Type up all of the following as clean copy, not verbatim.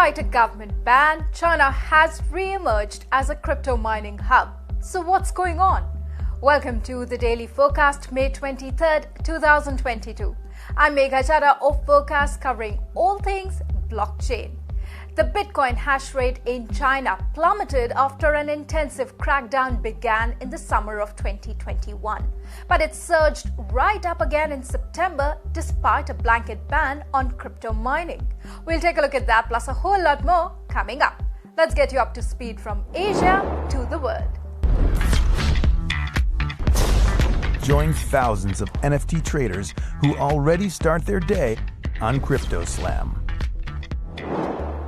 Despite a government ban, China has re-emerged as a crypto mining hub. So what's going on? Welcome to the Daily Forkast May 23rd, 2022. I'm Megha Chaddah of Forkast, covering all things blockchain. The Bitcoin hash rate in China plummeted after an intensive crackdown began in the summer of 2021. But it surged right up again in September despite a blanket ban on crypto mining. We'll take a look at that plus a whole lot more coming up. Let's get you up to speed from Asia to the world. Join thousands of NFT traders who already start their day on CryptoSlam.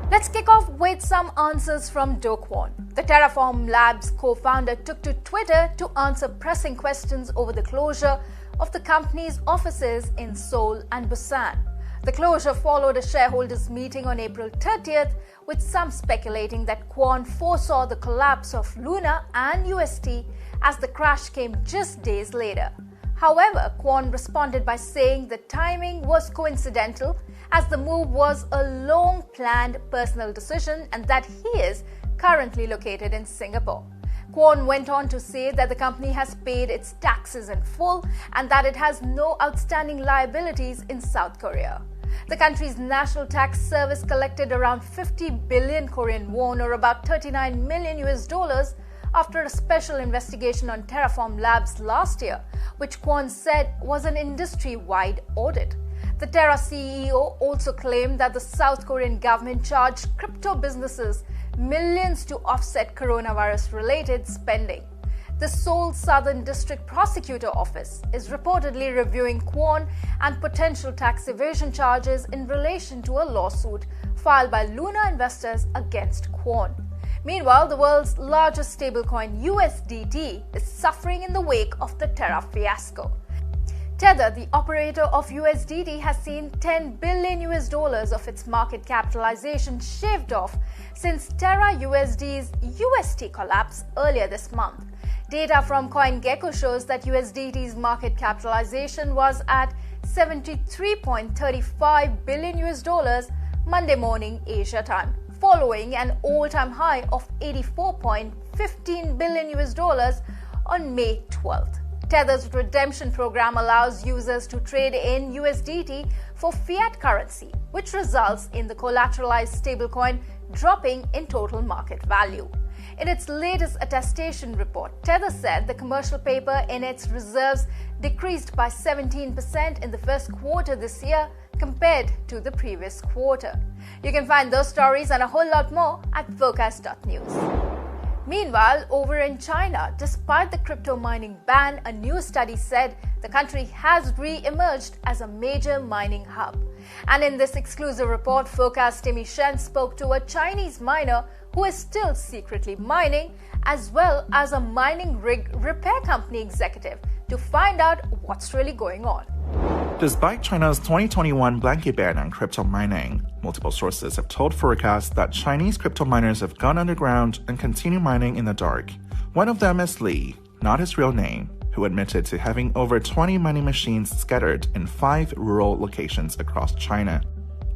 Let's kick off with some answers from Kwon. The Terra Labs co-founder took to Twitter to answer pressing questions over the closure of the company's offices in Seoul and Busan. The closure followed a shareholders' meeting on April 30th, with some speculating that Kwon foresaw the collapse of Luna and UST as the crash came just days later. However, Kwon responded by saying the timing was coincidental, as the move was a long-planned personal decision and that he is currently located in Singapore. Kwon went on to say that the company has paid its taxes in full and that it has no outstanding liabilities in South Korea. The country's National Tax Service collected around 50 billion Korean won, or about $39 million after a special investigation on Terra Labs last year, which Kwon said was an industry-wide audit. The Terra CEO also claimed that the South Korean government charged crypto businesses millions to offset coronavirus-related spending. The Seoul Southern District Prosecutor Office is reportedly reviewing Kwon and potential tax evasion charges in relation to a lawsuit filed by Luna investors against Kwon. Meanwhile, the world's largest stablecoin USDT is suffering in the wake of the Terra fiasco. Tether, the operator of USDT, has seen $10 billion of its market capitalization shaved off since Terra USD's UST collapse earlier this month. Data from CoinGecko shows that USDT's market capitalization was at $73.35 billion Monday morning Asia time, following an all-time high of $84.15 billion on May 12th. Tether's redemption program allows users to trade in USDT for fiat currency, which results in the collateralized stablecoin dropping in total market value. In its latest attestation report, Tether said the commercial paper in its reserves decreased by 17% in the first quarter this year compared to the previous quarter. You can find those stories and a whole lot more at Forkast.News. Meanwhile, over in China, despite the crypto mining ban, a new study said the country has re-emerged as a major mining hub. And in this exclusive report, Forkast Timmy Shen spoke to a Chinese miner who is still secretly mining, as well as a mining rig repair company executive, to find out what's really going on. Despite China's 2021 blanket ban on crypto mining, multiple sources have told Forkast that Chinese crypto miners have gone underground and continue mining in the dark. One of them is Li, not his real name, who admitted to having over 20 mining machines scattered in 5 rural locations across China.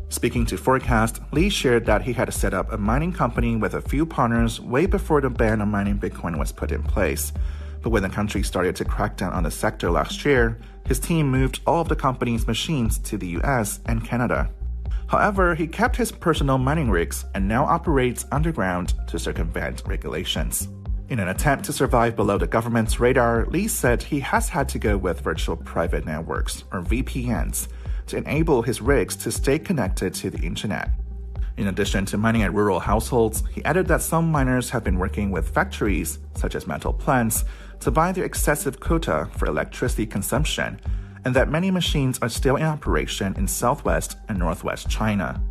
Speaking to Forkast, Li shared that he had set up a mining company with a few partners way before the ban on mining Bitcoin was put in place. But when the country started to crack down on the sector last year, his team moved all of the company's machines to the US and Canada. However, he kept his personal mining rigs and now operates underground to circumvent regulations. In an attempt to survive below the government's radar, Li said he has had to go with virtual private networks, or VPNs, to enable his rigs to stay connected to the internet. In addition to mining at rural households, he added that some miners have been working with factories, such as metal plants, to buy their excessive quota for electricity consumption, and that many machines are still in operation in southwest and northwest China.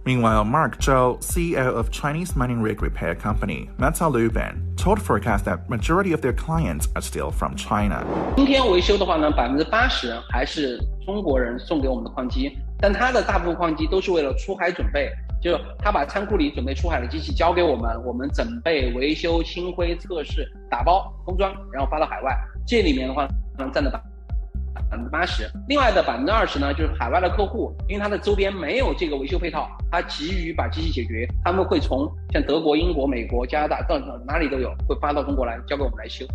Meanwhile, Mark Zhou, CEO of Chinese mining rig repair company Metaverse, told Forkast that majority of their clients are still from China. 今天维修的话呢，80%还是中国人送给我们的矿机，但他的大部分矿机都是为了出海准备，就他把仓库里准备出海的机器交给我们，我们整备、维修、清灰、测试、打包、封装，然后发到海外。这里面的话占了80%，另外的20%呢，就是海外的客户，因为他的周边没有这个维修配套，他急于把机器解决，他们会从像德国、英国、美国、加拿大到哪里都有，会发到中国来交给我们来修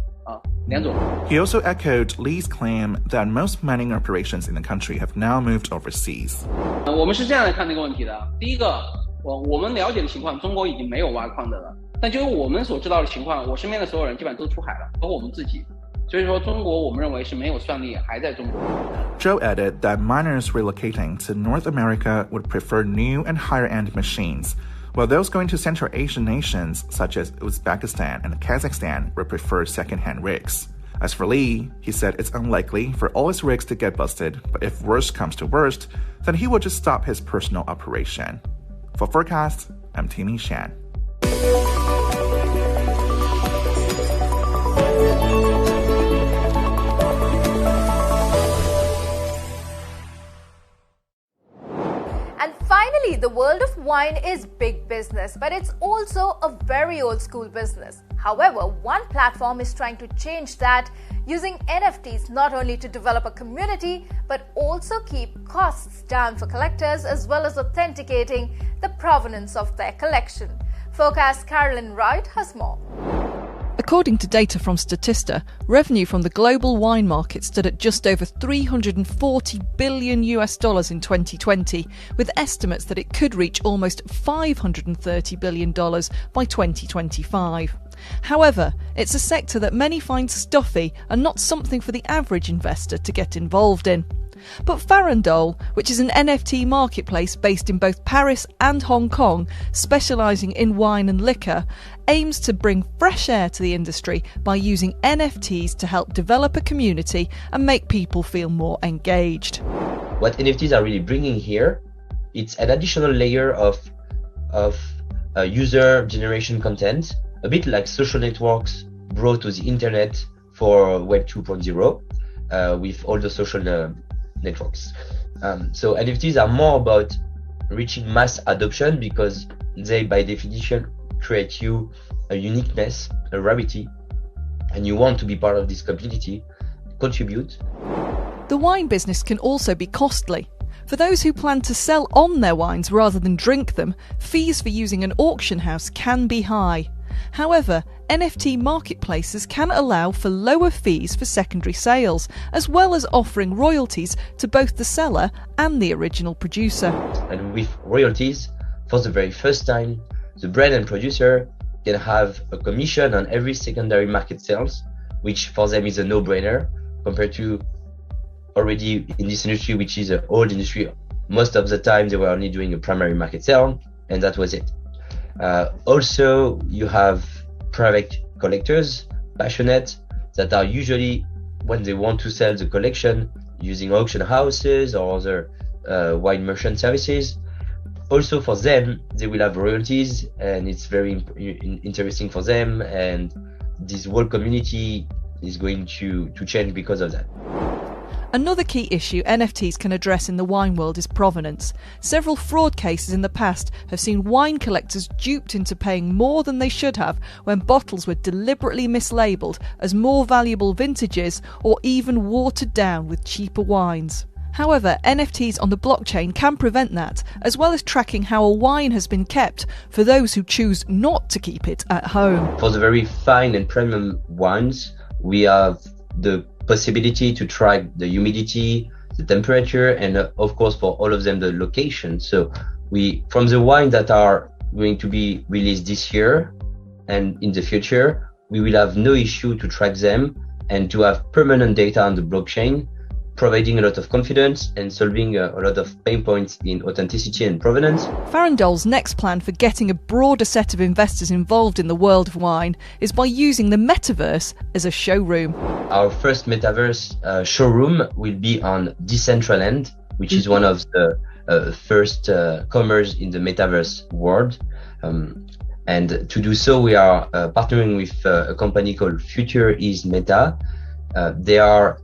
两种。He also echoed Lee's claim that most mining operations in the country have now moved overseas. 我们是这样来看这个问题的。第一个，我们了解的情况，中国已经没有挖矿的了，但就是我们所知道的情况，我身边的所有人基本上都出海了，包括我们自己。所以说，中国我们认为是没有算力，还在中国。Joe added that miners relocating to North America would prefer new and higher-end machines, while those going to Central Asian nations such as Uzbekistan and Kazakhstan would prefer second-hand rigs. As for Lee, he said it's unlikely for all his rigs to get busted, but if worst comes to worst, then he will just stop his personal operation. For Forkast, I'm Timmy Shan. And finally, the world of wine is big business, but it's also a very old school business. However, one platform is trying to change that using NFTs not only to develop a community, but also keep costs down for collectors as well as authenticating the provenance of their collection. Forkast Carolyn Wright has more. According to data from Statista, revenue from the global wine market stood at just over $340 billion in 2020, with estimates that it could reach almost $530 billion by 2025. However, it's a sector that many find stuffy and not something for the average investor to get involved in. But Farandole, which is an NFT marketplace based in both Paris and Hong Kong, specialising in wine and liquor, aims to bring fresh air to the industry by using NFTs to help develop a community and make people feel more engaged. What NFTs are really bringing here, it's an additional layer of user generation content, a bit like social networks brought to the internet for Web 2.0 with all the social networks. So NFTs are more about reaching mass adoption because they, by definition, create you a uniqueness, a rarity, and you want to be part of this community, contribute. The wine business can also be costly. For those who plan to sell on their wines rather than drink them, fees for using an auction house can be high. However, NFT marketplaces can allow for lower fees for secondary sales, as well as offering royalties to both the seller and the original producer. And with royalties, for the very first time, the brand and producer can have a commission on every secondary market sales, which for them is a no-brainer compared to already in this industry, which is an old industry. Most of the time, they were only doing a primary market sale, and that was it. Also, you have private collectors, passionate, that are usually, when they want to sell the collection, using auction houses or other wine merchant services. Also for them, they will have royalties, and it's very interesting for them, and this whole community is going to change because of that. Another key issue NFTs can address in the wine world is provenance. Several fraud cases in the past have seen wine collectors duped into paying more than they should have when bottles were deliberately mislabelled as more valuable vintages or even watered down with cheaper wines. However, NFTs on the blockchain can prevent that, as well as tracking how a wine has been kept for those who choose not to keep it at home. For the very fine and premium wines, we have the possibility to track the humidity, the temperature, and of course for all of them the location. So from the wines that are going to be released this year and in the future, we will have no issue to track them and to have permanent data on the blockchain, providing a lot of confidence and solving a lot of pain points in authenticity and provenance. Farandole's next plan for getting a broader set of investors involved in the world of wine is by using the Metaverse as a showroom. Our first Metaverse showroom will be on Decentraland, which is one of the first commerce in the Metaverse world. And to do so, we are partnering with a company called Future is Meta. They are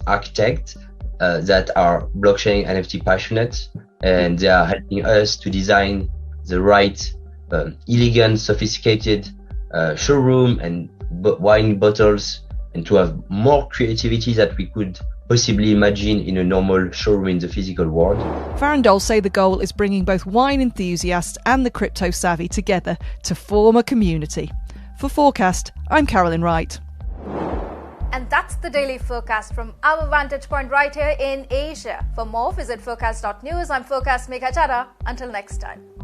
architects that are blockchain NFT passionate, and they are helping us to design the right, elegant, sophisticated showroom and wine bottles, and to have more creativity that we could possibly imagined in a normal showroom in the physical world. Farandole say the goal is bringing both wine enthusiasts and the crypto savvy together to form a community. For Forkast, I'm Carolyn Wright. And that's the Daily Forkast from our vantage point right here in Asia. For more, visit Forkast.News. I'm Megha Chaddah. Until next time.